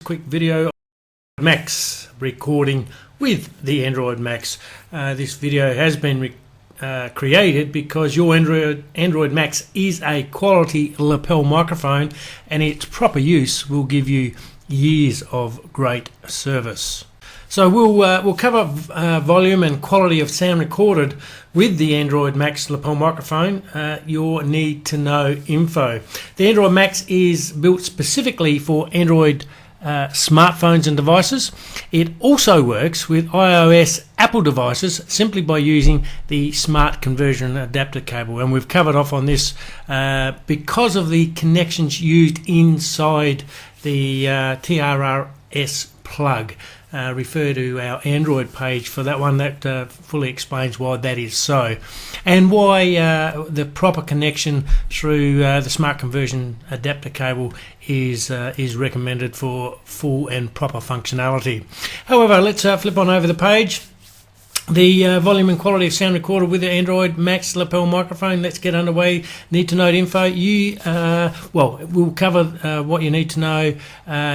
quick video Max recording with the andoid-max. This video has been created because your andoid-max is a quality lapel microphone, and its proper use will give you years of great service. So we'll cover volume and quality of sound recorded with the andoid-max lapel microphone. Your need to know info. The andoid-max is built specifically for Android smartphones and devices. It also works with iOS Apple devices simply by using the smart conversion adapter cable, and we've covered off on this because of the connections used inside the TRRS plug. Refer to our Android page for that one. That fully explains why that is so, and why the proper connection through the smart conversion adapter cable is recommended for full and proper functionality. However, let's flip on over the page. The volume and quality of sound recorded with the andoid-max lapel microphone. Let's get underway. Need to know info. We'll cover what you need to know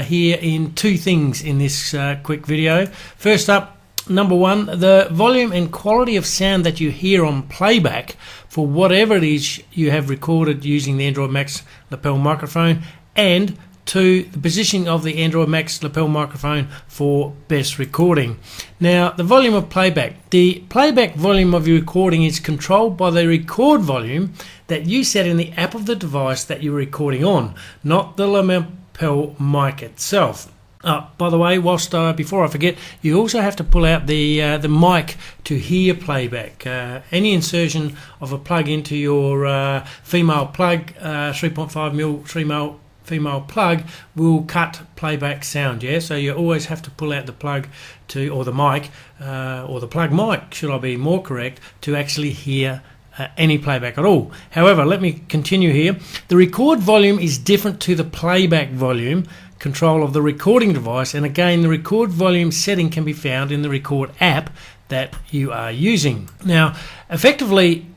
here in two things in this quick video. First up, number one, the volume and quality of sound that you hear on playback for whatever it is you have recorded using the andoid-max lapel microphone, and two, the positioning of the andoid-max lapel microphone for best recording. Now, the volume of playback. The playback volume of your recording is controlled by the record volume that you set in the app of the device that you're recording on, not the lapel mic itself. By the way, before I forget, you also have to pull out the mic to hear playback. Any insertion of a plug into your female plug, 3.5mm female plug, will cut playback sound. So you always have to pull out the plug or the mic, or the plug mic, should I be more correct, to actually hear any playback at all. However, let me continue here. The record volume is different to the playback volume control of the recording device, and again, the record volume setting can be found in the record app that you are using. Now, effectively,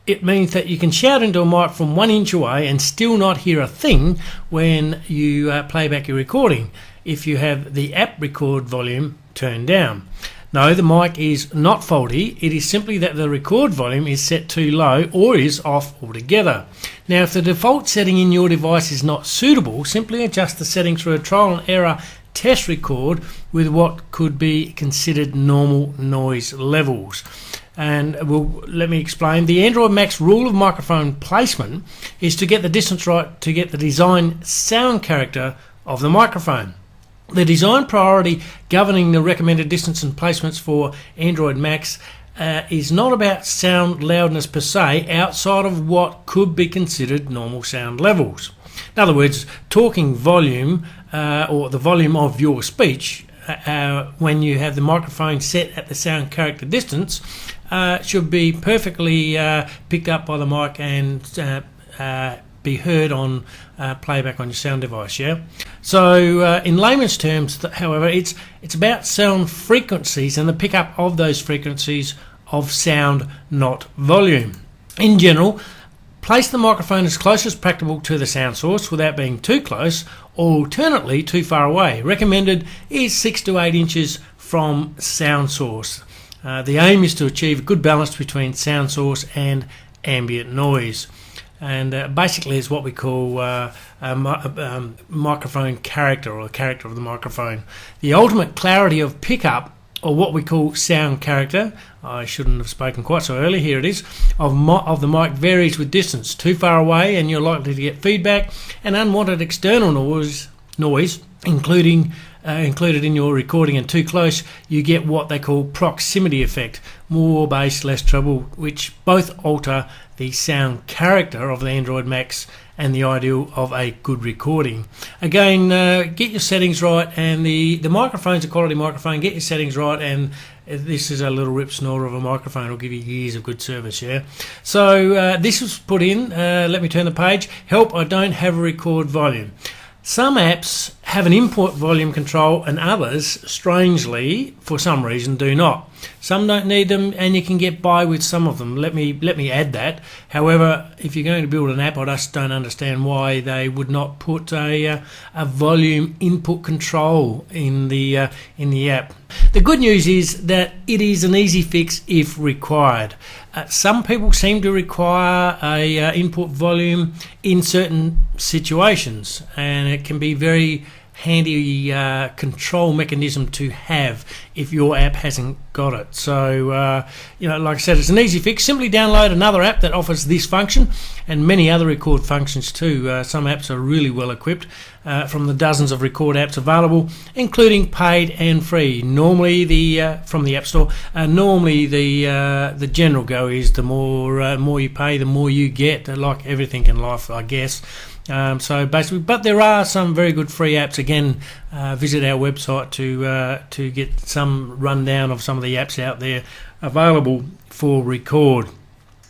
it means that you can shout into a mic from 1 inch away and still not hear a thing when you play back your recording if you have the app record volume turned down. No, the mic is not faulty. It is simply that the record volume is set too low or is off altogether. Now, if the default setting in your device is not suitable, simply adjust the setting through a trial and error test record with what could be considered normal noise levels. And let me explain. The andoid-max rule of microphone placement is to get the distance right to get the design sound character of the microphone. The design priority governing the recommended distance and placements for andoid-max is not about sound loudness per se, outside of what could be considered normal sound levels. In other words, talking volume or the volume of your speech when you have the microphone set at the sound character distance should be perfectly picked up by the mic and be heard on playback on your sound device. So in layman's terms, however, it's about sound frequencies and the pickup of those frequencies of sound, not volume. In general, place the microphone as close as practicable to the sound source without being too close, or alternately too far away. Recommended is 6 to 8 inches from sound source. The aim is to achieve a good balance between sound source and ambient noise, and basically it's what we call microphone character, or the character of the microphone. The ultimate clarity of pickup, or what we call sound character, I shouldn't have spoken quite so early, here it is, of the mic varies with distance. Too far away and you're likely to get feedback and unwanted external noise included in your recording, and too close you get what they call proximity effect, more bass, less treble, which both alter the sound character of the andoid-max and the ideal of a good recording. Again, get your settings right, and the microphone's a quality microphone. Get your settings right, and this is a little rip snorter of a microphone. It'll give you years of good service. So this was put in. Let me turn the page. Help, I don't have a record volume. Some apps have an input volume control and others, strangely, for some reason, do not. Some don't need them, and you can get by with some of them. Let me add that. However, if you're going to build an app, I just don't understand why they would not put a volume input control in the app. The good news is that it is an easy fix if required. Some people seem to require a input volume in certain situations, and it can be very handy control mechanism to have if your app hasn't got it. So like I said, it's an easy fix. Simply download another app that offers this function and many other record functions too. Some apps are really well equipped from the dozens of record apps available, including paid and free. Normally from the App Store, normally the general go is the more you pay, the more you get, like everything in life, I guess. So basically, but there are some very good free apps. Again, visit our website to get some rundown of some of the apps out there available for record.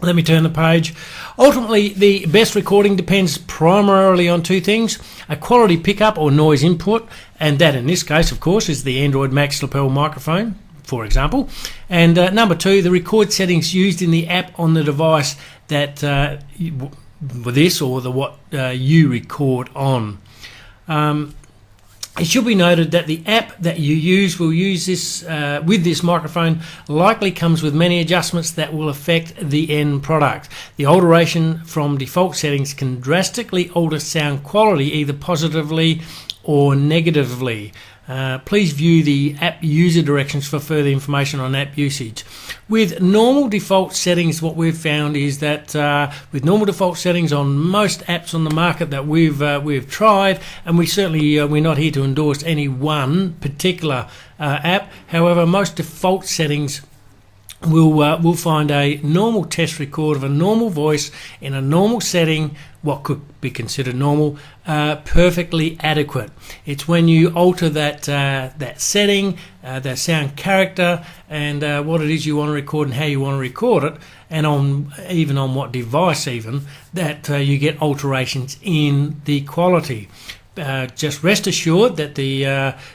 Let me turn the page. Ultimately, the best recording depends primarily on two things: a quality pickup or noise input, and that in this case, of course, is the Android-max Lapel microphone, for example. And number two, the record settings used in the app on the device that with this or what you record on. It should be noted that the app that you use will use this with this microphone likely comes with many adjustments that will affect the end product. The alteration from default settings can drastically alter sound quality, either positively or negatively. Please view the app user directions for further information on app usage. With normal default settings, what we've found is that with normal default settings on most apps on the market that we've tried, and we certainly we're not here to endorse any one particular app. However, most default settings we'll find a normal test record of a normal voice in a normal setting, what could be considered normal, perfectly adequate. It's when you alter that setting, the sound character, and what it is you want to record and how you want to record it, and even on what device even, that you get alterations in the quality. Just rest assured that the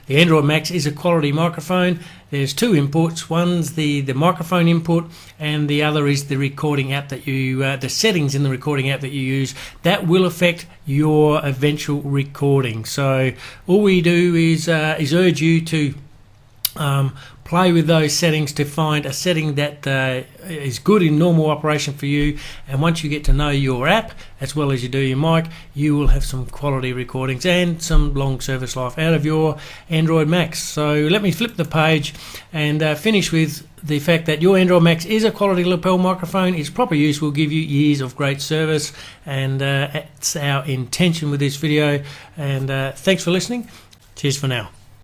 andoid-max is a quality microphone. There's two inputs. One's the microphone input, and the other is the recording app that you, the settings in the recording app that you use. That will affect your eventual recording. So all we do is urge you to play with those settings to find a setting that is good in normal operation for you, and once you get to know your app as well as you do your mic, you will have some quality recordings and some long service life out of your andoid-max. So let me flip the page and finish with the fact that your andoid-max is a quality lapel microphone. Its proper use will give you years of great service, and that's our intention with this video. And thanks for listening. Cheers for now.